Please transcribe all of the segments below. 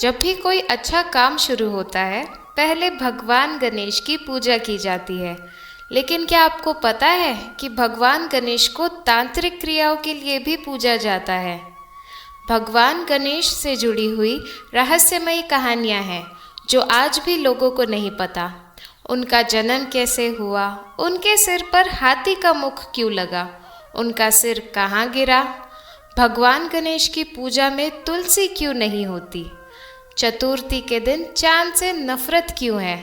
जब भी कोई अच्छा काम शुरू होता है, पहले भगवान गणेश की पूजा की जाती है। लेकिन क्या आपको पता है कि भगवान गणेश को तांत्रिक क्रियाओं के लिए भी पूजा जाता है? भगवान गणेश से जुड़ी हुई रहस्यमयी कहानियाँ हैं जो आज भी लोगों को नहीं पता। उनका जन्म कैसे हुआ, उनके सिर पर हाथी का मुख क्यों लगा, उनका सिर कहाँ गिरा, भगवान गणेश की पूजा में तुलसी क्यों नहीं होती, चतुर्थी के दिन चांद से नफरत क्यों है,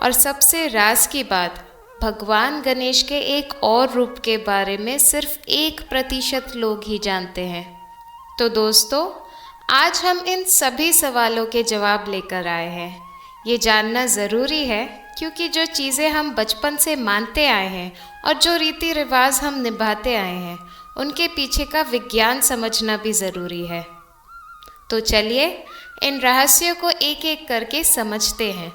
और सबसे राज की बात, भगवान गणेश के एक और रूप के बारे में सिर्फ 1% लोग ही जानते हैं। तो दोस्तों, आज हम इन सभी सवालों के जवाब लेकर आए हैं। ये जानना ज़रूरी है क्योंकि जो चीज़ें हम बचपन से मानते आए हैं और जो रीति रिवाज हम निभाते आए हैं, उनके पीछे का विज्ञान समझना भी ज़रूरी है। तो चलिए इन रहस्यों को एक एक करके समझते हैं।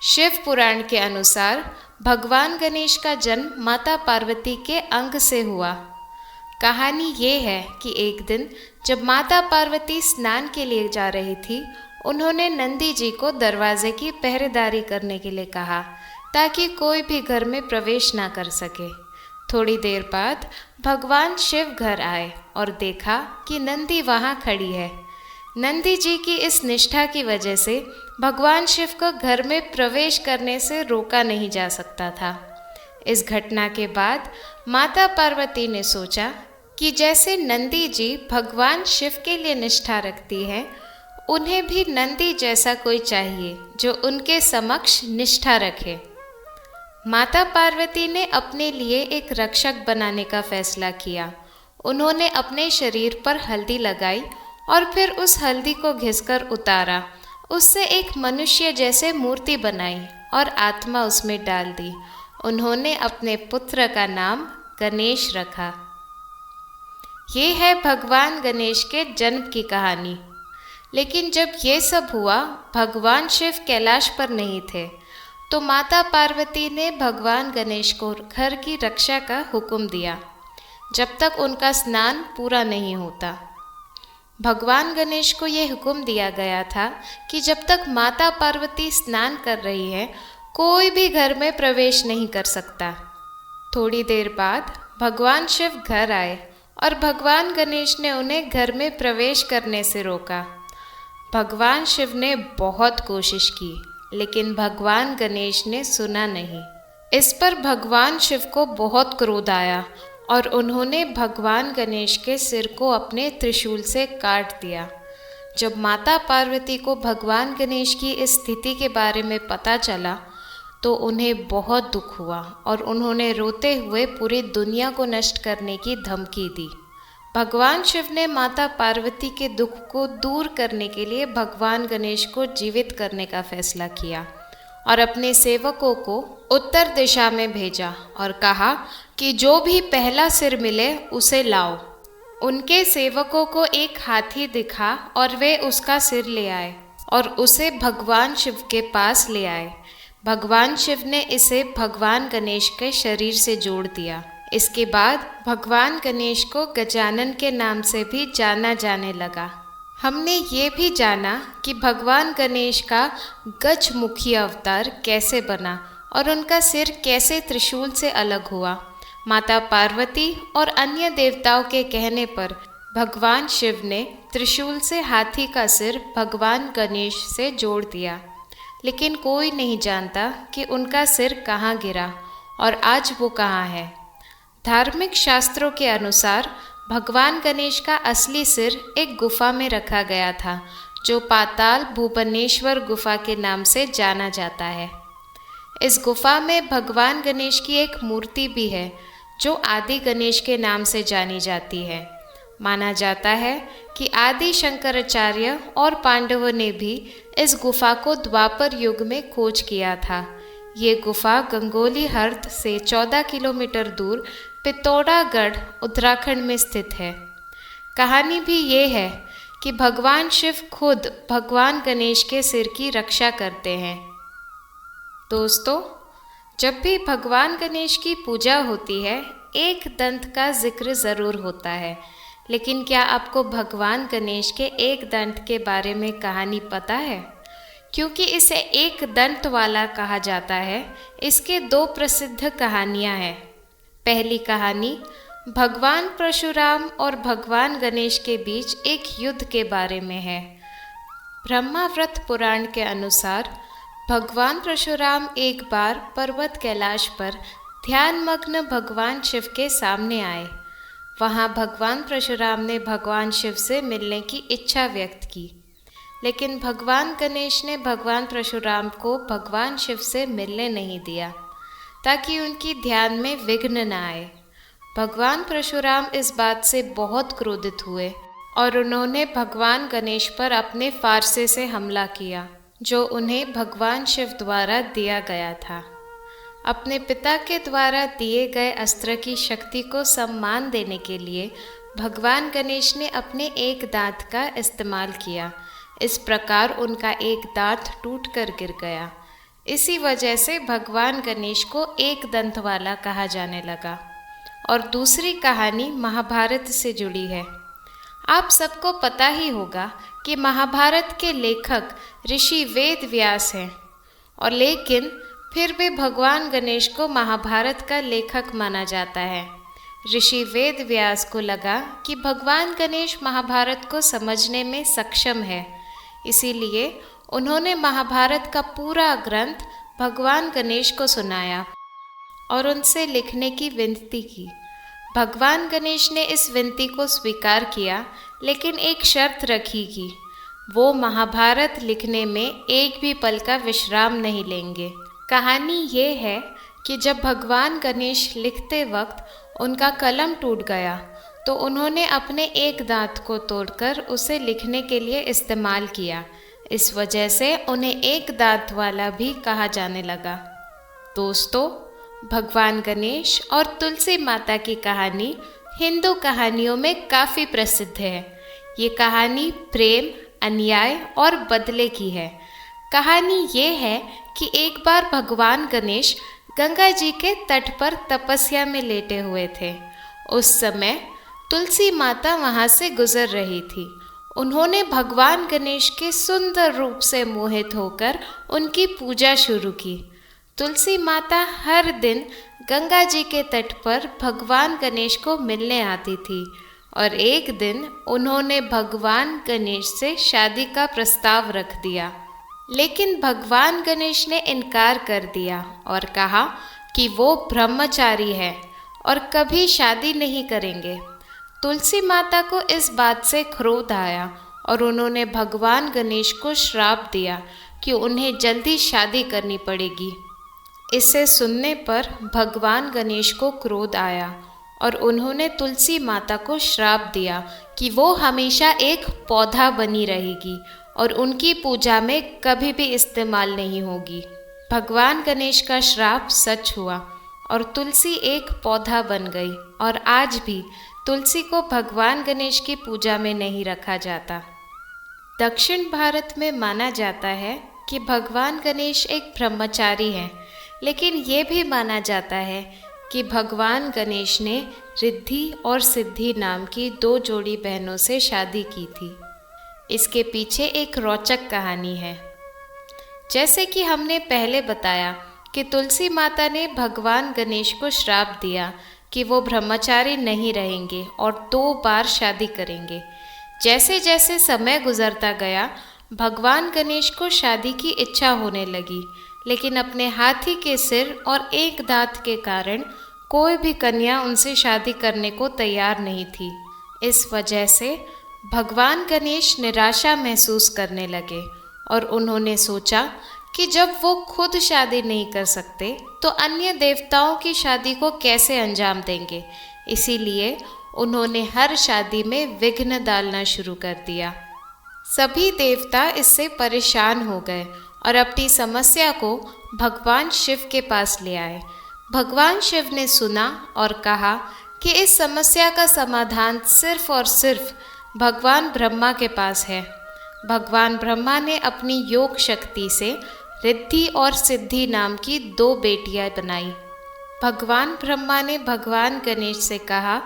शिव पुराण के अनुसार भगवान गणेश का जन्म माता पार्वती के अंग से हुआ। कहानी ये है कि एक दिन जब माता पार्वती स्नान के लिए जा रही थी, उन्होंने नंदी जी को दरवाजे की पहरेदारी करने के लिए कहा ताकि कोई भी घर में प्रवेश ना कर सके। थोड़ी देर बाद भगवान शिव घर आए और देखा कि नंदी वहाँ खड़ी है। नंदी जी की इस निष्ठा की वजह से भगवान शिव को घर में प्रवेश करने से रोका नहीं जा सकता था। इस घटना के बाद माता पार्वती ने सोचा कि जैसे नंदी जी भगवान शिव के लिए निष्ठा रखती है, उन्हें भी नंदी जैसा कोई चाहिए जो उनके समक्ष निष्ठा रखे। माता पार्वती ने अपने लिए एक रक्षक बनाने का फैसला किया। उन्होंने अपने शरीर पर हल्दी लगाई और फिर उस हल्दी को घिसकर उतारा। उससे एक मनुष्य जैसे मूर्ति बनाई और आत्मा उसमें डाल दी। उन्होंने अपने पुत्र का नाम गणेश रखा। ये है भगवान गणेश के जन्म की कहानी। लेकिन जब ये सब हुआ, भगवान शिव कैलाश पर नहीं थे, तो माता पार्वती ने भगवान गणेश को घर की रक्षा का हुक्म दिया जब तक उनका स्नान पूरा नहीं होता। भगवान गणेश को यह हुक्म दिया गया था कि जब तक माता पार्वती स्नान कर रही है, कोई भी घर में प्रवेश नहीं कर सकता। थोड़ी देर बाद भगवान शिव घर आए और भगवान गणेश ने उन्हें घर में प्रवेश करने से रोका। भगवान शिव ने बहुत कोशिश की, लेकिन भगवान गणेश ने सुना नहीं। इस पर भगवान शिव को बहुत क्रोध आया और उन्होंने भगवान गणेश के सिर को अपने त्रिशूल से काट दिया। जब माता पार्वती को भगवान गणेश की इस स्थिति के बारे में पता चला, तो उन्हें बहुत दुख हुआ और उन्होंने रोते हुए पूरी दुनिया को नष्ट करने की धमकी दी। भगवान शिव ने माता पार्वती के दुख को दूर करने के लिए भगवान गणेश को जीवित करने का फैसला किया और अपने सेवकों को उत्तर दिशा में भेजा और कहा कि जो भी पहला सिर मिले उसे लाओ। उनके सेवकों को एक हाथी दिखा और वे उसका सिर ले आए और उसे भगवान शिव के पास ले आए। भगवान शिव ने इसे भगवान गणेश के शरीर से जोड़ दिया। इसके बाद भगवान गणेश को गजानन के नाम से भी जाना जाने लगा। हमने ये भी जाना कि भगवान गणेश का गजमुखी अवतार कैसे बना और उनका सिर कैसे त्रिशूल से अलग हुआ। माता पार्वती और अन्य देवताओं के कहने पर भगवान शिव ने त्रिशूल से हाथी का सिर भगवान गणेश से जोड़ दिया, लेकिन कोई नहीं जानता कि उनका सिर कहाँ गिरा और आज वो कहाँ है। धार्मिक शास्त्रों के अनुसार भगवान गणेश का असली सिर एक गुफा में रखा गया था, जो पाताल भुवनेश्वर गुफा के नाम से जाना जाता है। इस गुफा में भगवान गणेश की एक मूर्ति भी है जो आदि गणेश के नाम से जानी जाती है। माना जाता है कि आदि शंकराचार्य और पांडवों ने भी इस गुफा को द्वापर युग में खोज किया था। ये गुफा गंगोली हर्द से 14 किलोमीटर दूर पिथौरागढ़ उत्तराखंड में स्थित है। कहानी भी ये है कि भगवान शिव खुद भगवान गणेश के सिर की रक्षा करते हैं। दोस्तों, जब भी भगवान गणेश की पूजा होती है, एक दंत का जिक्र ज़रूर होता है। लेकिन क्या आपको भगवान गणेश के एक दंत के बारे में कहानी पता है? क्योंकि इसे एक दंत वाला कहा जाता है, इसके दो प्रसिद्ध कहानियां हैं। पहली कहानी भगवान परशुराम और भगवान गणेश के बीच एक युद्ध के बारे में है। ब्रह्माव्रत पुराण के अनुसार भगवान परशुराम एक बार पर्वत कैलाश पर ध्यानमग्न भगवान शिव के सामने आए। वहां भगवान परशुराम ने भगवान शिव से मिलने की इच्छा व्यक्त की, लेकिन भगवान गणेश ने भगवान परशुराम को भगवान शिव से मिलने नहीं दिया, ताकि उनकी ध्यान में विघ्न न आए। भगवान परशुराम इस बात से बहुत क्रोधित हुए और उन्होंने भगवान गणेश पर अपने फारसे से हमला किया, जो उन्हें भगवान शिव द्वारा दिया गया था। अपने पिता के द्वारा दिए गए अस्त्र की शक्ति को सम्मान देने के लिए भगवान गणेश ने अपने एक दांत का इस्तेमाल किया। इस प्रकार उनका एक दांत टूटकर गिर गया। इसी वजह से भगवान गणेश को एक दंत वाला कहा जाने लगा। और दूसरी कहानी महाभारत से जुड़ी है। आप सबको पता ही होगा कि महाभारत के लेखक ऋषि वेद व्यास हैं, और लेकिन फिर भी भगवान गणेश को महाभारत का लेखक माना जाता है। ऋषि वेद व्यास को लगा कि भगवान गणेश महाभारत को समझने में सक्षम है, इसीलिए उन्होंने महाभारत का पूरा ग्रंथ भगवान गणेश को सुनाया और उनसे लिखने की विनती की। भगवान गणेश ने इस विनती को स्वीकार किया, लेकिन एक शर्त रखी कि वो महाभारत लिखने में एक भी पल का विश्राम नहीं लेंगे। कहानी ये है कि जब भगवान गणेश लिखते वक्त उनका कलम टूट गया, तो उन्होंने अपने एक दांत को तोड़कर उसे लिखने के लिए इस्तेमाल किया। इस वजह से उन्हें एक दांत वाला भी कहा जाने लगा। दोस्तों, भगवान गणेश और तुलसी माता की कहानी हिंदू कहानियों में काफ़ी प्रसिद्ध है। ये कहानी प्रेम, अन्याय और बदले की है। कहानी ये है कि एक बार भगवान गणेश गंगा जी के तट पर तपस्या में लेटे हुए थे। उस समय तुलसी माता वहाँ से गुजर रही थी। उन्होंने भगवान गणेश के सुंदर रूप से मोहित होकर उनकी पूजा शुरू की। तुलसी माता हर दिन गंगा जी के तट पर भगवान गणेश को मिलने आती थी, और एक दिन उन्होंने भगवान गणेश से शादी का प्रस्ताव रख दिया। लेकिन भगवान गणेश ने इनकार कर दिया और कहा कि वो ब्रह्मचारी है और कभी शादी नहीं करेंगे। तुलसी माता को इस बात से क्रोध आया और उन्होंने भगवान गणेश को श्राप दिया कि उन्हें जल्दी शादी करनी पड़ेगी। इसे सुनने पर भगवान गणेश को क्रोध आया और उन्होंने तुलसी माता को श्राप दिया कि वो हमेशा एक पौधा बनी रहेगी और उनकी पूजा में कभी भी इस्तेमाल नहीं होगी। भगवान गणेश का श्राप सच हुआ और तुलसी एक पौधा बन गई, और आज भी तुलसी को भगवान गणेश की पूजा में नहीं रखा जाता। दक्षिण भारत में माना जाता है कि भगवान गणेश एक ब्रह्मचारी हैं, लेकिन ये भी माना जाता है कि भगवान गणेश ने रिद्धि और सिद्धि नाम की 2 जोड़ी बहनों से शादी की थी। इसके पीछे एक रोचक कहानी है। जैसे कि हमने पहले बताया कि तुलसी माता ने भगवान गणेश को श्राप दिया कि वो ब्रह्मचारी नहीं रहेंगे और 2 बार शादी करेंगे। जैसे जैसे समय गुजरता गया, भगवान गणेश को शादी की इच्छा होने लगी, लेकिन अपने हाथी के सिर और एक दांत के कारण कोई भी कन्या उनसे शादी करने को तैयार नहीं थी। इस वजह से भगवान गणेश निराशा महसूस करने लगे और उन्होंने सोचा कि जब वो खुद शादी नहीं कर सकते तो अन्य देवताओं की शादी को कैसे अंजाम देंगे। इसीलिए उन्होंने हर शादी में विघ्न डालना शुरू कर दिया। सभी देवता इससे परेशान हो गए और अपनी समस्या को भगवान शिव के पास ले आए। भगवान शिव ने सुना और कहा कि इस समस्या का समाधान सिर्फ और सिर्फ भगवान ब्रह्मा के पास है। भगवान ब्रह्मा ने अपनी योग शक्ति से रिद्धि और सिद्धि नाम की 2 बेटियां बनाई। भगवान ब्रह्मा ने भगवान गणेश से कहा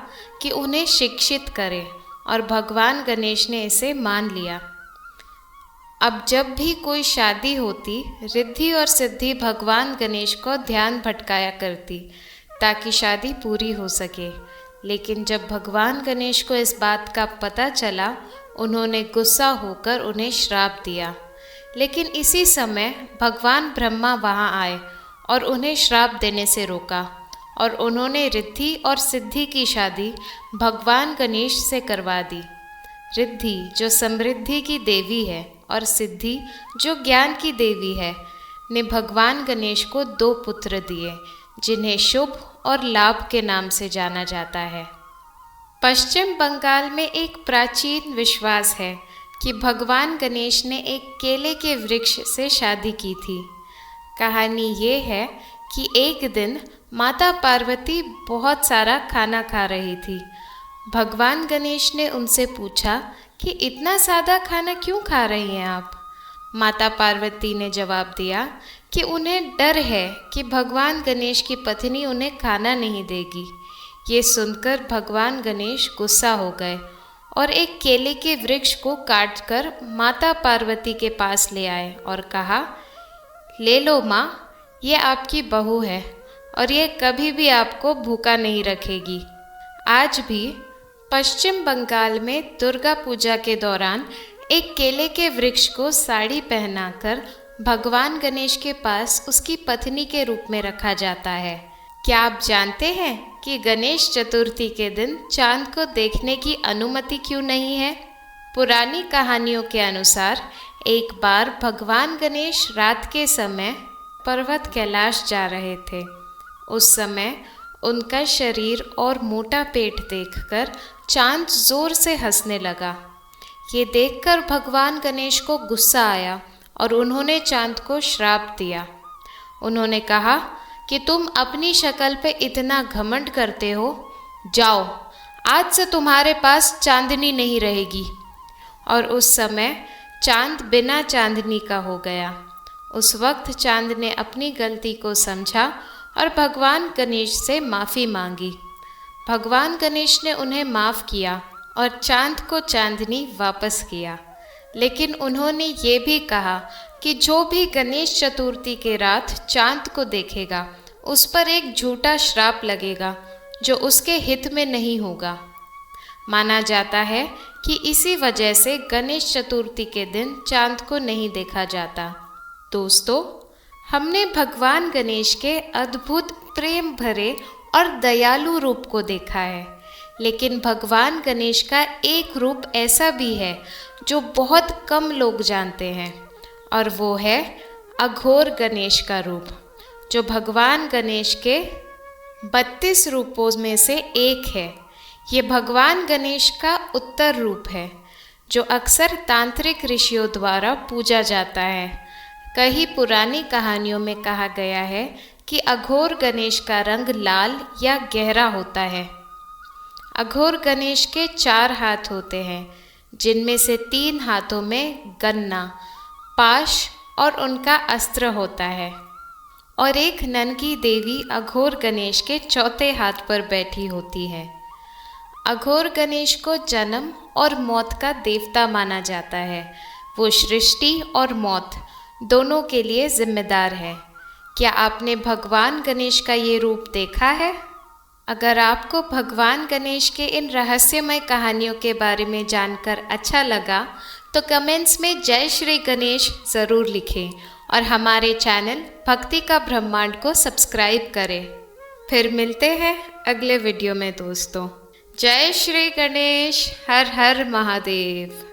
कि उन्हें शिक्षित करें और भगवान गणेश ने इसे मान लिया। अब जब भी कोई शादी होती, रिद्धि और सिद्धि भगवान गणेश को ध्यान भटकाया करती ताकि शादी पूरी हो सके। लेकिन जब भगवान गणेश को इस बात का पता चला, उन्होंने गुस्सा होकर उन्हें श्राप दिया। लेकिन इसी समय भगवान ब्रह्मा वहां आए और उन्हें श्राप देने से रोका, और उन्होंने रिद्धि और सिद्धि की शादी भगवान गणेश से करवा दी। रिद्धि जो समृद्धि की देवी है और सिद्धि जो ज्ञान की देवी है, ने भगवान गणेश को 2 पुत्र दिए जिन्हें शुभ और लाभ के नाम से जाना जाता है। पश्चिम बंगाल में एक प्राचीन विश्वास है कि भगवान गणेश ने एक केले के वृक्ष से शादी की थी। कहानी ये है कि एक दिन माता पार्वती बहुत सारा खाना खा रही थी। भगवान गणेश ने उनसे पूछा कि इतना सादा खाना क्यों खा रही हैं आप? माता पार्वती ने जवाब दिया कि उन्हें डर है कि भगवान गणेश की पत्नी उन्हें खाना नहीं देगी। ये सुनकर भगवान गणेश गुस्सा हो गए और एक केले के वृक्ष को काटकर माता पार्वती के पास ले आए और कहा, ले लो माँ, ये आपकी बहू है और ये कभी भी आपको भूखा नहीं रखेगी। आज भी पश्चिम बंगाल में दुर्गा पूजा के दौरान एक केले के वृक्ष को साड़ी पहनाकर भगवान गणेश के पास उसकी पत्नी के रूप में रखा जाता है। क्या आप जानते हैं कि गणेश चतुर्थी के दिन चांद को देखने की अनुमति क्यों नहीं है? पुरानी कहानियों के अनुसार एक बार भगवान गणेश रात के समय पर्वत कैलाश जा रहे थे। उस समय उनका शरीर और मोटा पेट देखकर चांद जोर से हंसने लगा। ये देखकर भगवान गणेश को गुस्सा आया और उन्होंने चांद को श्राप दिया। उन्होंने कहा कि तुम अपनी शक्ल पे इतना घमंड करते हो, जाओ, आज से तुम्हारे पास चांदनी नहीं रहेगी। और उस समय चांद बिना चांदनी का हो गया। उस वक्त चांद ने अपनी गलती को समझा और भगवान गणेश से माफ़ी मांगी। भगवान गणेश ने उन्हें माफ़ किया और चांद को चांदनी वापस किया। लेकिन उन्होंने ये भी कहा कि जो भी गणेश चतुर्थी के रात चांद को देखेगा, उस पर एक झूठा श्राप लगेगा जो उसके हित में नहीं होगा। माना जाता है कि इसी वजह से गणेश चतुर्थी के दिन चांद को नहीं देखा जाता। दोस्तों, हमने भगवान गणेश के अद्भुत प्रेम भरे और दयालु रूप को देखा है। लेकिन भगवान गणेश का एक रूप ऐसा भी है जो बहुत कम लोग जानते हैं, और वो है अघोर गणेश का रूप, जो भगवान गणेश के 32 रूपों में से एक है। ये भगवान गणेश का उत्तर रूप है जो अक्सर तांत्रिक ऋषियों द्वारा पूजा जाता है। कई पुरानी कहानियों में कहा गया है कि अघोर गणेश का रंग लाल या गहरा होता है। अघोर गणेश के 4 हाथ होते हैं, जिनमें से 3 हाथों में गन्ना, पाश और उनका अस्त्र होता है, और एक नन्ही देवी अघोर गणेश के 4थे हाथ पर बैठी होती है। अघोर गणेश को जन्म और मौत का देवता माना जाता है। वो सृष्टि और मौत दोनों के लिए जिम्मेदार है। क्या आपने भगवान गणेश का ये रूप देखा है? अगर आपको भगवान गणेश के इन रहस्यमय कहानियों के बारे में जानकर अच्छा लगा तो कमेंट्स में जय श्री गणेश ज़रूर लिखें और हमारे चैनल भक्ति का ब्रह्मांड को सब्सक्राइब करें। फिर मिलते हैं अगले वीडियो में दोस्तों। जय श्री गणेश, हर हर महादेव।